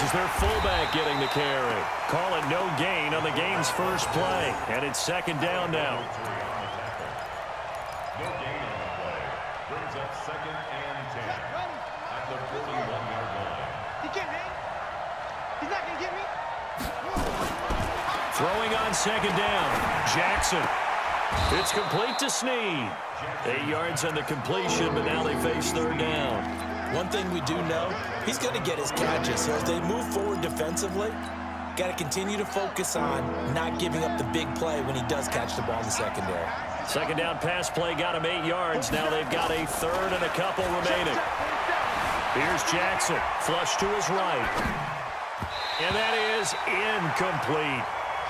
is their fullback getting the carry. Call it no gain on the game's first play. And it's second down now. No gain on the play. Brings up second and 10 at the 41-yard line. He can't hang. He's not going to get me. Throwing on second down. Jackson. It's complete to Snead. 8 yards on the completion, but now they face third down. One thing we do know, he's going to get his catches. So as they move forward defensively, got to continue to focus on not giving up the big play when he does catch the ball in the secondary. Second down pass play got him 8 yards. Now they've got a third and a couple remaining. Here's Jackson. Flush to his right. And that is incomplete.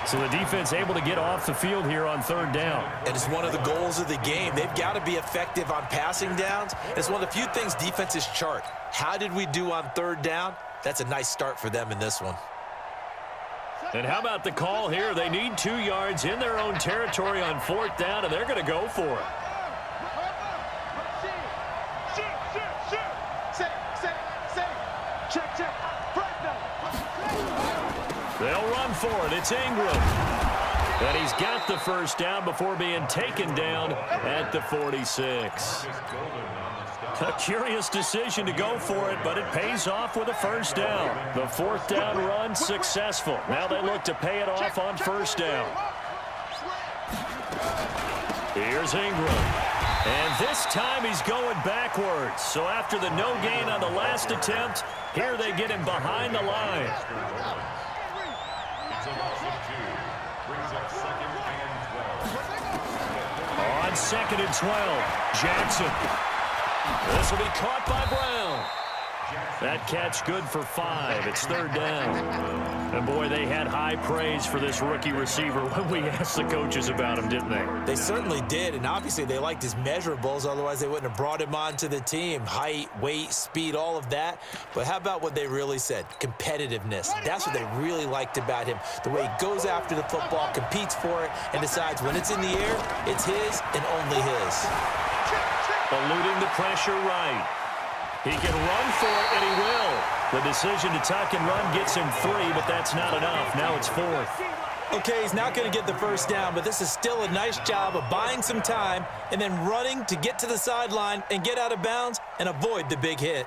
So the defense able to get off the field here on third down. And it's one of the goals of the game. They've got to be effective on passing downs. It's one of the few things defenses chart. How did we do on third down? That's a nice start for them in this one. And how about the call here? They need 2 yards in their own territory on fourth down, and they're going to go for it. They'll run for it. It's Ingram. And he's got the first down before being taken down at the 46. A curious decision to go for it, but it pays off with a first down. The fourth down run successful. Now they look to pay it off on first down. Here's Ingram. And this time he's going backwards. So after the no gain on the last attempt, here they get him behind the line. It's a loss of 2. Brings up second and 12. On second and 12, Jackson. This will be caught by Brown. That catch good for 5. It's third down. And boy, they had high praise for this rookie receiver when we asked the coaches about him, didn't they? They certainly did, and obviously they liked his measurables. Otherwise, they wouldn't have brought him onto the team. Height, weight, speed, all of that. But how about what they really said? Competitiveness. That's what they really liked about him. The way he goes after the football, competes for it, and decides when it's in the air, it's his and only his. Eluding the pressure right. He can run for it, and he will. The decision to tuck and run gets him 3, but that's not enough. Now it's 4th. Okay, he's not going to get the first down, but this is still a nice job of buying some time and then running to get to the sideline and get out of bounds and avoid the big hit.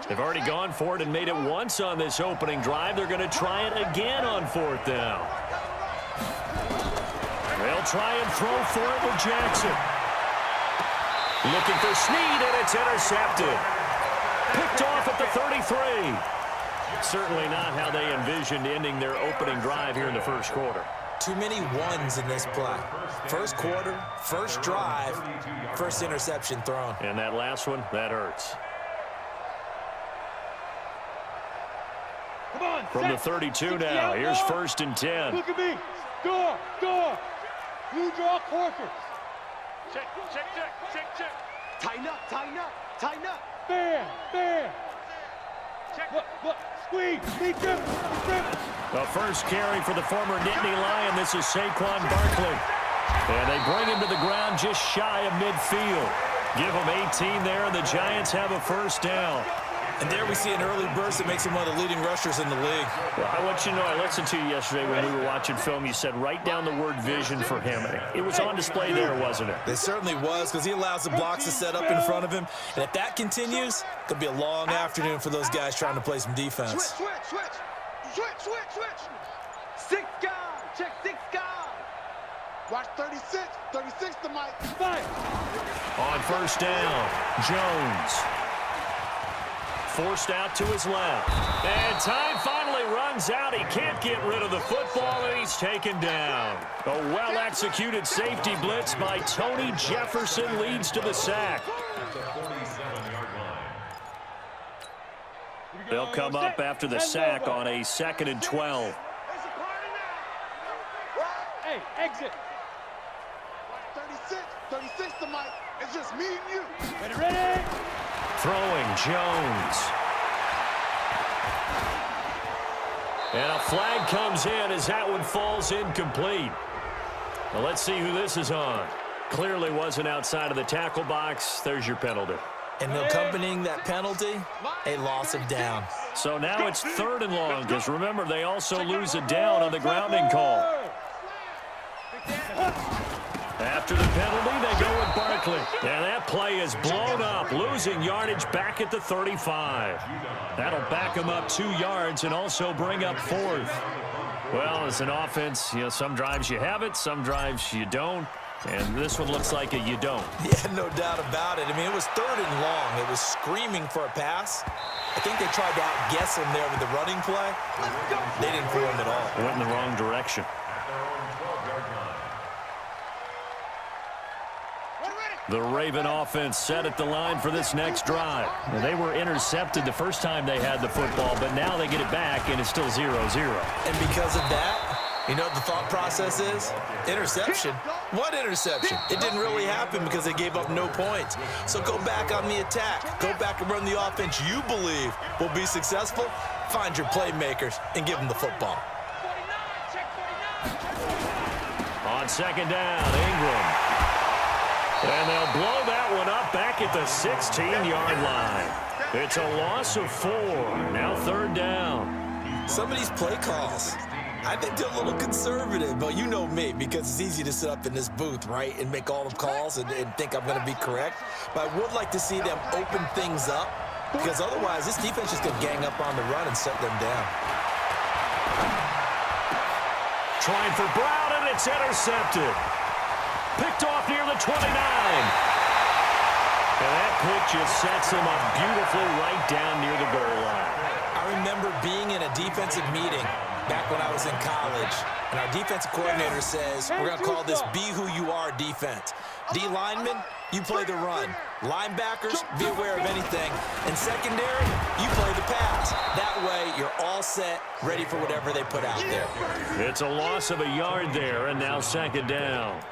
They've already gone for it and made it once on this opening drive. They're going to try it again on fourth down. They'll try and throw for it with Jackson. Looking for Snead, and it's intercepted. Picked off at the 33. Certainly not how they envisioned ending their opening drive here in the first quarter. Too many ones in this play. First quarter, first drive, first interception thrown. And that last one, that hurts. From the 32 now, here's first and 10. Look at me. Score. You draw quarters. Check. Tighten up. Bam. Check. Look. Squeeze. Grip. The first carry for the former Nittany Lion. This is Saquon Barkley. And they bring him to the ground just shy of midfield. Give him 18 there, and the Giants have a first down. And there we see an early burst that makes him one of the leading rushers in the league. Well, I want you to know, I listened to you yesterday when we were watching film. You said write down the word vision for him. It was on display there, wasn't it? It certainly was, because he allows the blocks to set up in front of him. And if that continues, it could be a long afternoon for those guys trying to play some defense. Switch. 6 guard. Check 6 guard. Watch 36. 36 to Mike. Fire. On first down, Jones. Forced out to his left. And time finally runs out. He can't get rid of the football, and he's taken down. A well-executed safety blitz by Tony Jefferson leads to the sack. They'll come up after the sack on a 2nd and 12. Hey, exit. 36 to Mike. It's just me and you. Ready? Throwing Jones. And a flag comes in as that one falls incomplete. Well, let's see who this is on. Clearly wasn't outside of the tackle box. There's your penalty. And accompanying that penalty, a loss of down. So now it's 3rd and long, because remember, they also lose a down on the grounding call. After the penalty, they go with Barkley. And that play is blown up, losing yardage back at the 35. That'll back them up 2 yards and also bring up 4th. Well, as an offense, some drives you have it, some drives you don't. And this one looks like you don't. Yeah, no doubt about it. I mean, it was 3rd and long. It was screaming for a pass. I think they tried to outguess him there with the running play. They didn't fool him at all. Went in the wrong direction. The Raven offense set at the line for this next drive. Well, they were intercepted the first time they had the football, but now they get it back, and it's still 0-0. And because of that, you know what the thought process is? Interception. What interception? It didn't really happen because they gave up no points. So go back on the attack. Go back and run the offense you believe will be successful. Find your playmakers and give them the football. On 2nd down, Ingram. And they'll blow that one up back at the 16-yard line. It's a loss of 4. Now 3rd down. Some of these play calls, I think they're a little conservative, but you know me, because it's easy to sit up in this booth, right, and make all the calls and think I'm going to be correct. But I would like to see them open things up, because otherwise this defense is going to gang up on the run and shut them down. Trying for Brown, and it's intercepted. Picked off near the 29. And that pick just sets him up beautifully right down near the goal line. I remember being in a defensive meeting back when I was in college, and our defensive coordinator says, we're going to call this be who you are defense. D linemen, you play the run. Linebackers, be aware of anything. And secondary, you play the pass. That way, you're all set, ready for whatever they put out there. It's a loss of a yard there, and now 2nd down.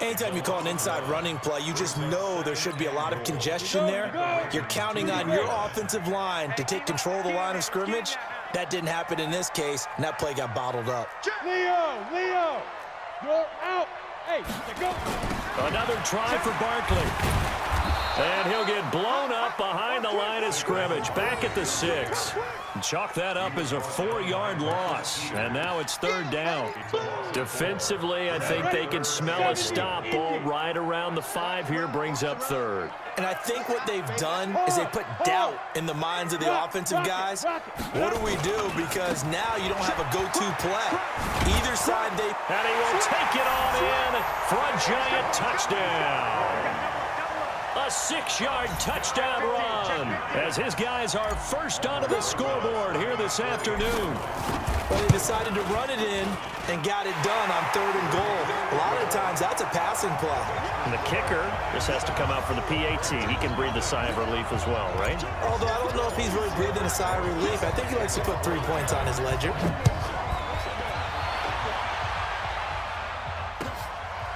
Anytime you call an inside running play, you just know there should be a lot of congestion there. You're counting on your offensive line to take control of the line of scrimmage. That didn't happen in this case, and that play got bottled up. Leo, you're out. Hey, go. Another try for Barkley. And he'll get blown up behind the line of scrimmage, back at the 6. Chalk that up as a 4-yard loss, and now it's 3rd down. Defensively, I think they can smell a stop ball right around the 5 here, brings up 3rd. And I think what they've done is they put doubt in the minds of the offensive guys. What do we do? Because now you don't have a go-to play. Either side they... And he will take it on in for a giant touchdown. A 6-yard touchdown run as his guys are first onto the scoreboard here this afternoon. Well, they decided to run it in and got it done on 3rd and goal. A lot of times that's a passing play. And the kicker just has to come out for the PAT. He can breathe a sigh of relief as well, right? Although I don't know if he's really breathing a sigh of relief. I think he likes to put 3 points on his ledger.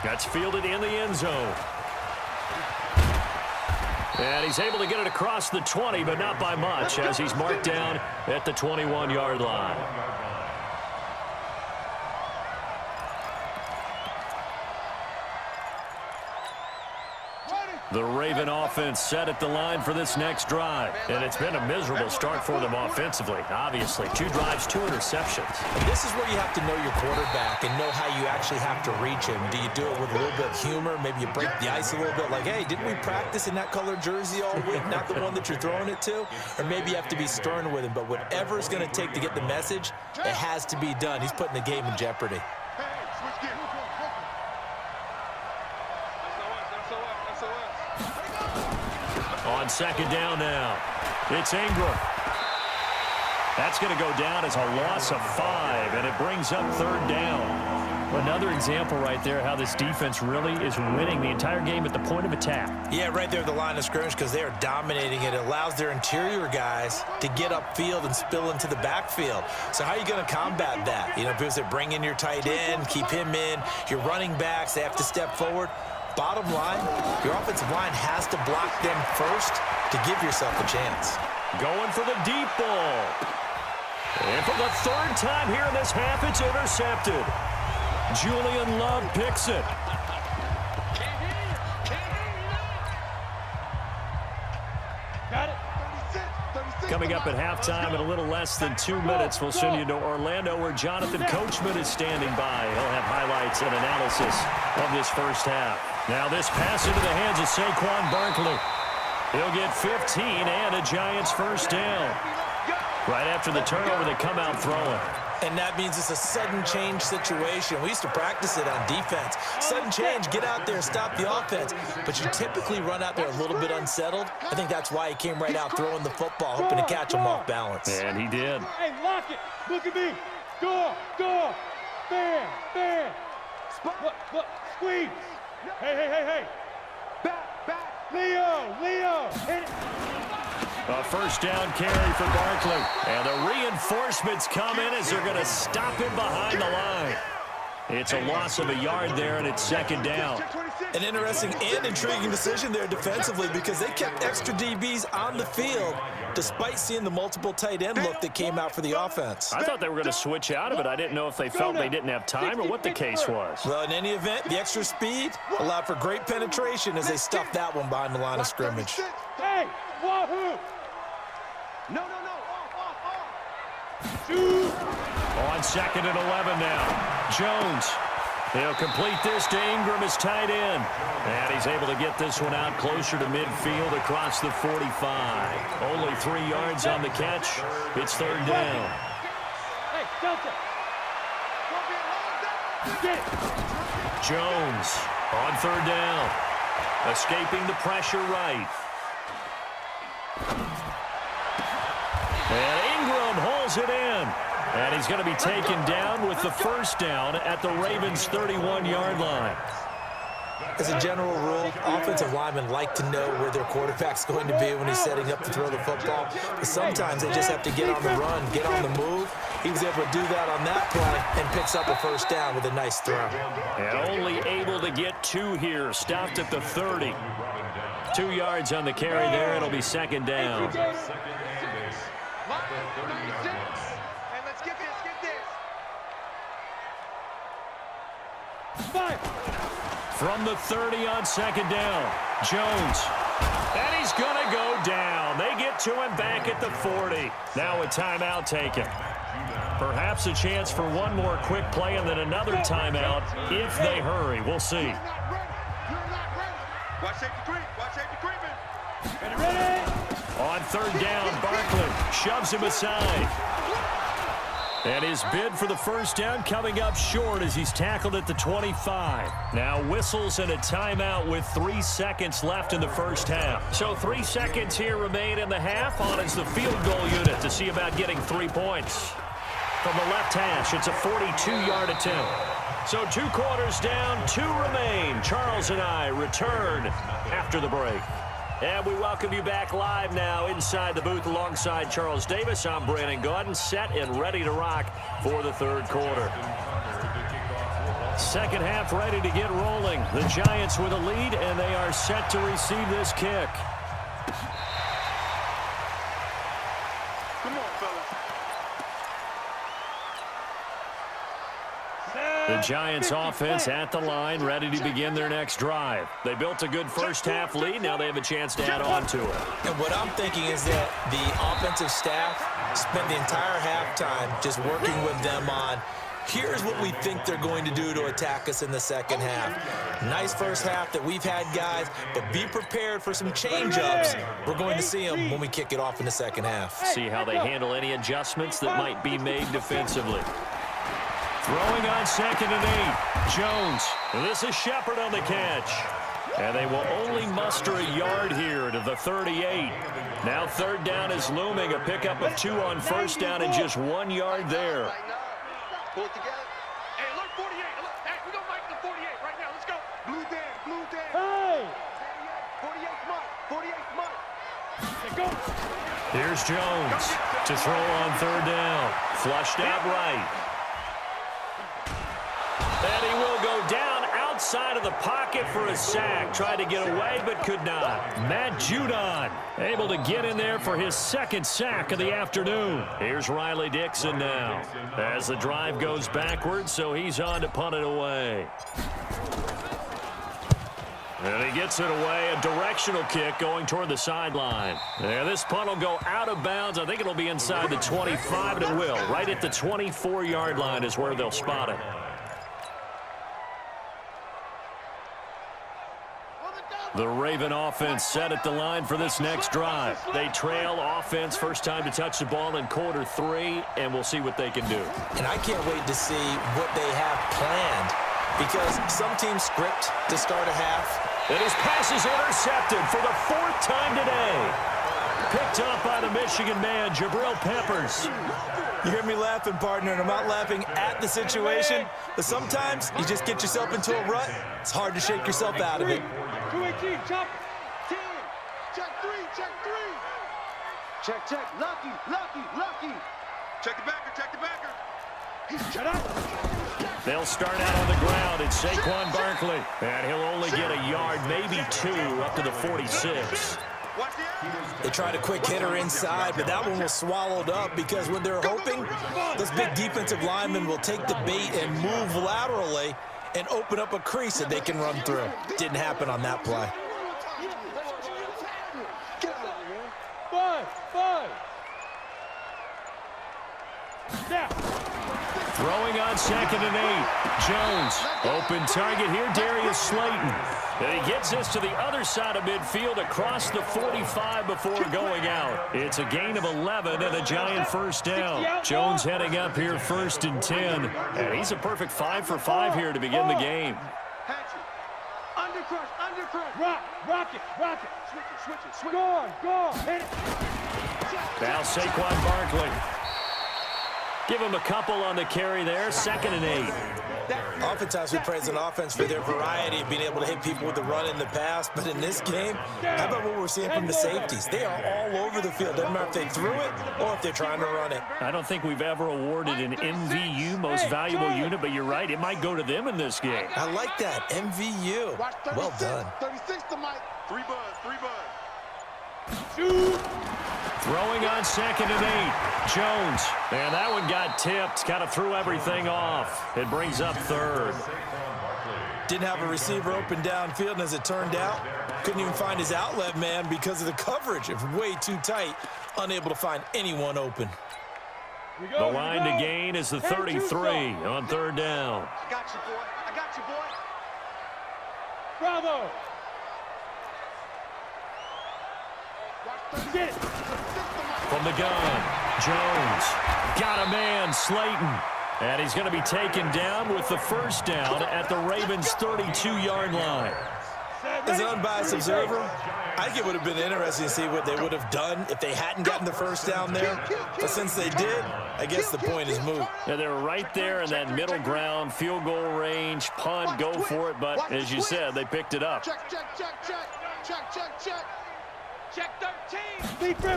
That's fielded in the end zone. And he's able to get it across the 20, but not by much, as he's marked down at the 21-yard line. The Raven offense set at the line for this next drive. And it's been a miserable start for them offensively. Obviously, 2 drives, 2 interceptions. And this is where you have to know your quarterback and know how you actually have to reach him. Do you do it with a little bit of humor? Maybe you break the ice a little bit like, hey, didn't we practice in that colored jersey all week? Not the one that you're throwing it to? Or maybe you have to be stern with him. But whatever it's going to take to get the message, it has to be done. He's putting the game in jeopardy. On 2nd down now, it's Ingram. That's going to go down as a loss of 5, and it brings up 3rd down. Another example right there how this defense really is winning the entire game at the point of attack. Yeah, right there at the line of scrimmage because they are dominating it. It allows their interior guys to get upfield and spill into the backfield. So how are you going to combat that? You know, because they bring in your tight end, keep him in. Your running backs, they have to step forward. Bottom line, your offensive line has to block them first to give yourself a chance. Going for the deep ball. And for the 3rd time here in this half, it's intercepted. Julian Love picks it. Coming up at halftime in a little less than 2 minutes, we'll send you to Orlando where Jonathan Coachman is standing by. He'll have highlights and analysis of this first half. Now this pass into the hands of Saquon Barkley. He'll get 15 and a Giants first down. Right after the turnover, they come out throwing. And that means it's a sudden change situation. We used to practice it on defense. Sudden change, get out there, stop the offense. But you typically run out there a little bit unsettled. I think that's why he came right out throwing the football, hoping to catch him off balance. And he did. Hey, lock it. Look at me. Go. Bam. Look. Squeeze. Hey. Back. Leo. Hit it. A first down carry for Barkley. And the reinforcements come in as they're going to stop him behind the line. It's a loss of a yard there, and it's second down. An interesting and intriguing decision there defensively because they kept extra DBs on the field despite seeing the multiple tight end look that came out for the offense. I thought they were going to switch out of it. I didn't know if they felt they didn't have time or what the case was. Well, in any event, the extra speed allowed for great penetration as they stuffed that one behind the line of scrimmage. Hey, wahoo! No. Shoot! On second and 11 now. Jones. He'll complete this to Ingram as tight end. And he's able to get this one out closer to midfield across the 45. Only 3 yards on the catch. It's third down. Hey, Delta! Get it! Jones on third down. Escaping the pressure right. And Ingram holds it in. And he's going to be taken down with the first down at the Ravens' 31-yard line. As a general rule, offensive linemen like to know where their quarterback's going to be when he's setting up to throw the football. But sometimes they just have to get on the run, get on the move. He was able to do that on that play and picks up a first down with a nice throw. And only able to get 2 here. Stopped at the 30. 2 yards on the carry there. It'll be second down. From the 30 on second down, Jones. And he's going to go down. They get to him back at the 40. Now a timeout taken. Perhaps a chance for one more quick play and then another timeout if they hurry. We'll see. Watch safety creeping. On third down, Barkley shoves him aside. And his bid for the first down coming up short as he's tackled at the 25. Now whistles and a timeout with 3 seconds left in the first half. So 3 seconds here remain in the half. On is the field goal unit to see about getting 3 points. From the left hash, it's a 42-yard attempt. So 2 quarters down, 2 remain. Charles and I return after the break. And we welcome you back live now inside the booth alongside Charles Davis. I'm Brandon Gaudin, set and ready to rock for the third quarter. Second half ready to get rolling. The Giants with a lead, and they are set to receive this kick. Come on, fellas. The Giants offense at the line, ready to begin their next drive. They built a good first half lead. Now they have a chance to add on to it. And what I'm thinking is that the offensive staff spent the entire halftime just working with them on, here's what we think they're going to do to attack us in the second half. Nice first half that we've had, guys, but be prepared for some change-ups. We're going to see them when we kick it off in the second half. See how they handle any adjustments that might be made defensively. Throwing on second and 8. Jones. This is Shepard on the catch. And they will only muster a yard here to the 38. Now third down is looming. A pickup of 2 on first down and just 1 yard there. Pull it together. Hey, look, 48. Look, hey, we're going to make the 48 right now. Let's go. Blue Dan. Hey! 48's mine. 48's mine. Hey, go! Here's Jones to throw on third down. Flushed out right. And he will go down outside of the pocket for a sack. Tried to get away, but could not. Matt Judon able to get in there for his second sack of the afternoon. Here's Riley Dixon now as the drive goes backwards, so he's on to punt it away. And he gets it away, a directional kick going toward the sideline. Yeah, this punt will go out of bounds. I think it'll be inside the 25, and it will. Right at the 24-yard line is where they'll spot it. The Raven offense set at the line for this next drive. They trail offense, first time to touch the ball in quarter 3, and we'll see what they can do. And I can't wait to see what they have planned, because some teams script to start a half. And his pass is intercepted for the 4th time today. Picked up by the Michigan man, Jabril Peppers. You hear me laughing, partner, and I'm not laughing at the situation, but sometimes you just get yourself into a rut. It's hard to shake yourself out of it. 218, chop. 10. Check 3, check 3. Check. Lucky. Check the backer. Shut up. They'll start out on the ground. It's Saquon Barkley. And he'll only get a yard, maybe 2, up to the 46. They tried a quick hitter inside, but that one was swallowed up because when they're hoping, this big defensive lineman will take the bait and move laterally and open up a crease that they can run through. Didn't happen on that play. 5. Now. Throwing on 2nd and 8. Jones, open target here, Darius Slayton. And he gets this to the other side of midfield across the 45 before going out. It's a gain of 11 and a giant first down. Jones heading up here 1st and 10. And he's a perfect 5 for 5 here to begin the game. Undercrush. Rock it. Switch it. Go on. Hit it. Now Saquon Barkley. Give him a couple on the carry there. 2nd and 8. Oftentimes we praise an offense for their variety of being able to hit people with the run in the pass, but in this game, how about what we're seeing from the safeties? They are all over the field. Doesn't matter if they threw it or if they're trying to run it. I don't think we've ever awarded an MVU, most valuable unit, but you're right, it might go to them in this game. I like that, MVU. Well done. 36 to Mike. 3 buzz. Throwing on 2nd and 8. Jones. And that one got tipped. Kind of threw everything off. It brings up 3rd. Didn't have a receiver open downfield, and as it turned out, couldn't even find his outlet man because of the coverage. It was way too tight. Unable to find anyone open. The line to gain is the 33 on 3rd down. I got you, boy. Bravo. Get it. From the gun, Jones got a man, Slayton. And he's going to be taken down with the first down at the Ravens' 32-yard line. As an unbiased observer, I think it would have been interesting to see what they would have done if they hadn't gotten the first down there. But since they did, I guess the point is moot. Yeah, they're right there in that middle ground, field goal range, punt, go for it. But as you said, they picked it up. Check. Check 13. Lead rim.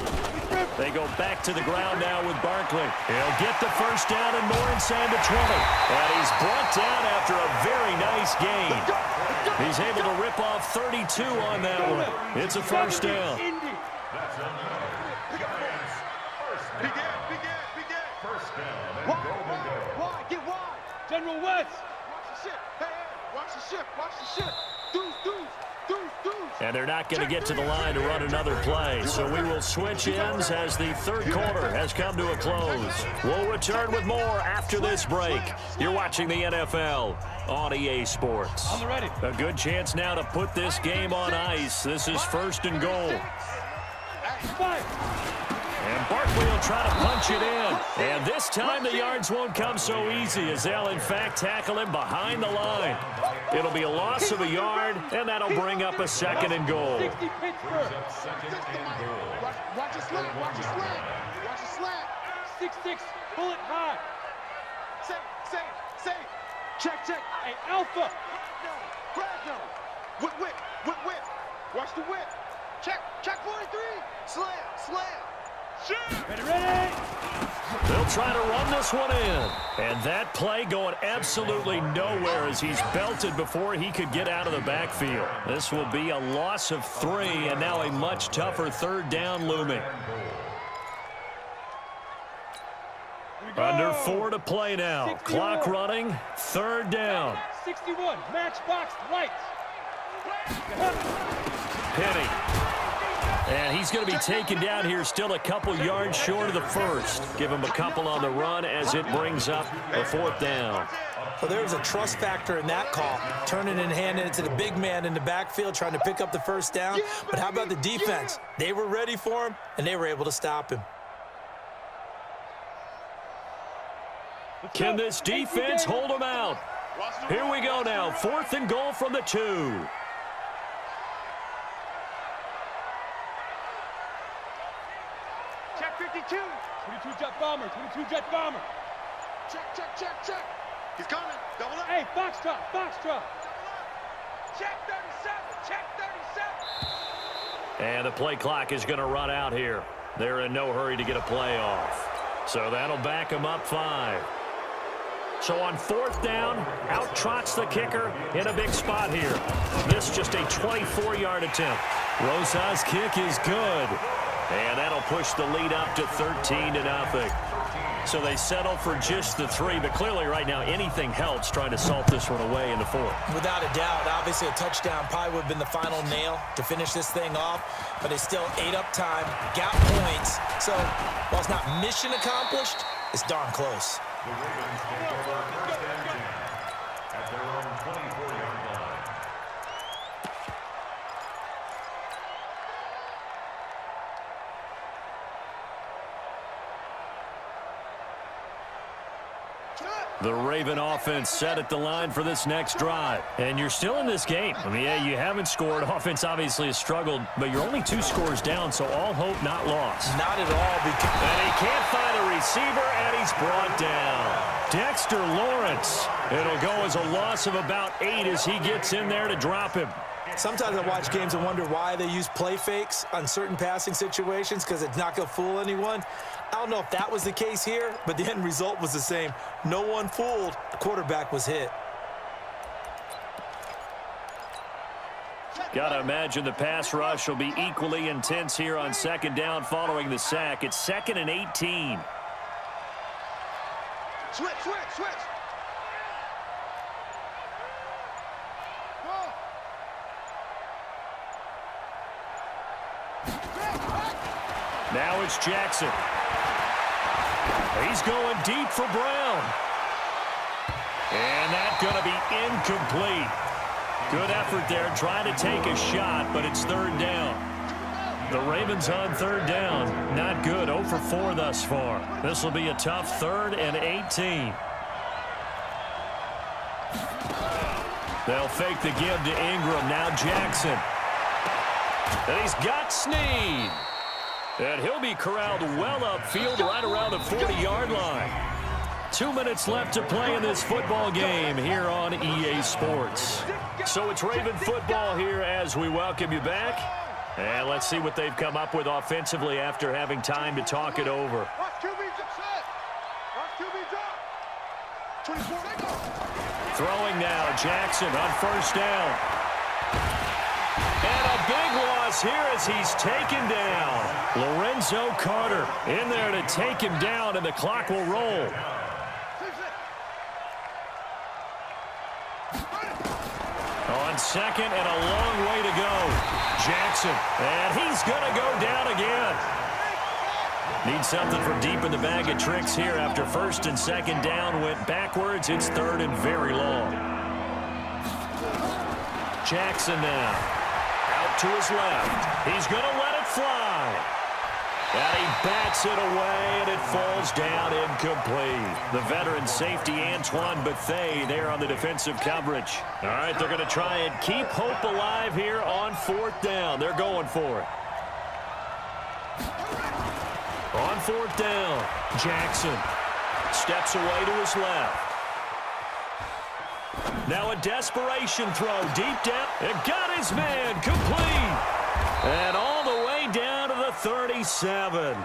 They go back to the ground now with Barkley. He'll get the first down and more inside the 20. And he's brought down after a very nice gain. He's able to rip off 32 on that one. It's a first down. Begin. First down. Wide. Get wide. General West. Watch the ship. Hey. Watch the ship. Deuce. And they're not going to get to the line to run another play. So we will switch ends as the 3rd quarter has come to a close. We'll return with more after this break. You're watching the NFL on EA Sports. On the ready. A good chance now to put this game on ice. This is 1st and goal. 5. And Barkley will try to punch it in. And this time the yards won't come so easy as they'll, in fact, tackle him behind the line. It'll be a loss of a yard, and that'll bring up a 2nd and goal. 60 Pittsburgh. Watch your slant. 6-6. Bullet high. Say. Check. Hey, Alpha. Grab them. Whip. Watch the whip. Check 43. Slam. Ready. They'll try to run this one in. And that play going absolutely nowhere as he's belted before he could get out of the backfield. This will be a loss of 3 and now a much tougher 3rd down looming. Under 4 to play now. 61. Clock running. 3rd down. 61. Matchbox lights. Penny. And he's going to be taken down here, still a couple yards short of the first. Give him a couple on the run as it brings up a 4th down. Well, there was a trust factor in that call, turning and handing it to the big man in the backfield, trying to pick up the 1st down. But how about the defense? They were ready for him, and they were able to stop him. Can this defense hold him out? Here we go now, 4th and goal from the 2. Check 52. 22 jet bomber, 22 jet bomber. Check, check, check, check. He's coming. Double up. Hey, Foxtrot, Foxtrot. Check 37. Check 37. And the play clock is going to run out here. They're in no hurry to get a play off. So that'll back them up 5. So on 4th down, out trots the kicker in a big spot here. This just a 24-yard attempt. Rosa's kick is good. And that'll push the lead up to 13-0. So they settle for just the 3, but clearly right now anything helps trying to salt this one away in the 4th. Without a doubt, obviously a touchdown probably would have been the final nail to finish this thing off, but they still ate up time, got points. So while it's not mission accomplished, it's darn close. The Ravens take over 1st and 10 at their own 24-yard line. The Raven offense set at the line for this next drive. And you're still in this game. I mean, yeah, you haven't scored. Offense obviously has struggled, but you're only 2 scores down, so all hope not lost. Not at all. And he can't find a receiver, and he's brought down. Dexter Lawrence. It'll go as a loss of about 8 as he gets in there to drop him. Sometimes I watch games and wonder why they use play fakes on certain passing situations because it's not going to fool anyone. I don't know if that was the case here, but the end result was the same. No one fooled. The quarterback was hit. Got to imagine the pass rush will be equally intense here on 2nd down following the sack. It's 2nd and 18. Switch, switch, switch. Now it's Jackson. He's going deep for Brown. And that's going to be incomplete. Good effort there trying to take a shot, but it's 3rd down. The Ravens on 3rd down. Not good. 0 for 4 thus far. This will be a tough 3rd and 18. They'll fake the give to Ingram. Now Jackson. And he's got Snead. And he'll be corralled well upfield right around the 40-yard line. 2 minutes left to play in this football game here on EA Sports. So it's Raven football here as we welcome you back. And let's see what they've come up with offensively after having time to talk it over. Watch QB's upset. Watch QB's up. 24, they go. Throwing now, Jackson on 1st down. And a big loss here as he's taken down. Lorenzo Carter in there to take him down, and the clock will roll. On 2nd and a long way to go. Jackson, and he's going to go down again. Need something from deep in the bag of tricks here after 1st and 2nd down went backwards. It's 3rd and very long. Jackson now. Out to his left. He's going to let it fly. And he bats it away, and it falls down incomplete. The veteran safety, Antoine Bethea, there on the defensive coverage. All right, they're going to try and keep hope alive here on 4th down. They're going for it. On 4th down, Jackson steps away to his left. Now a desperation throw deep down. It got his man complete. And all the way down to the 37.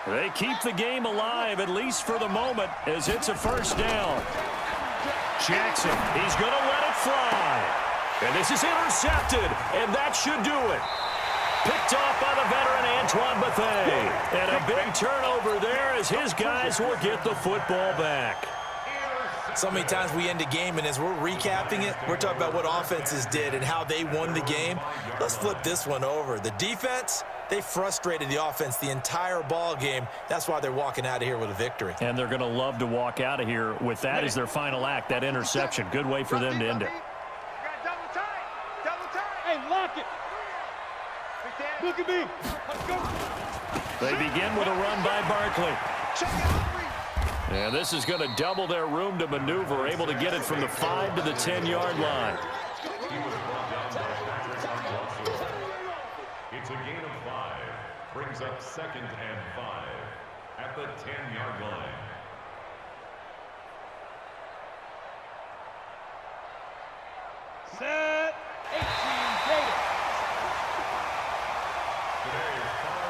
They keep the game alive, at least for the moment, as it's a 1st down. Jackson, he's going to let it fly. And this is intercepted, and that should do it. Picked off by the veteran Antoine Bethea. And a big turnover there as his guys will get the football back. So many times we end a game, and as we're recapping it, we're talking about what offenses did and how they won the game. Let's flip this one over. The defense, they frustrated the offense the entire ball game. That's why they're walking out of here with a victory. And they're going to love to walk out of here with that as their final act, that interception. Good way for them to end it. Hey, lock it. Look at me. Let's go. They begin with a run by Barkley. And this is going to double their room to maneuver, able to get it from the 5 to the 10-yard line. It's a gain of 5. Brings up 2nd and 5 at the 10-yard line. Set. 18 Gators.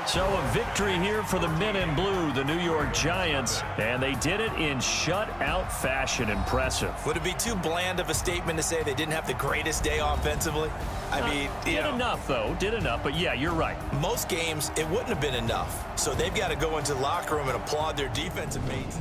So a victory here for the men in blue, the New York Giants, and they did it in shutout fashion. Impressive. Would it be too bland of a statement to say they didn't have the greatest day offensively? I mean, did enough, though. Did enough, but yeah, you're right. Most games, it wouldn't have been enough. So they've got to go into the locker room and applaud their defensive mates.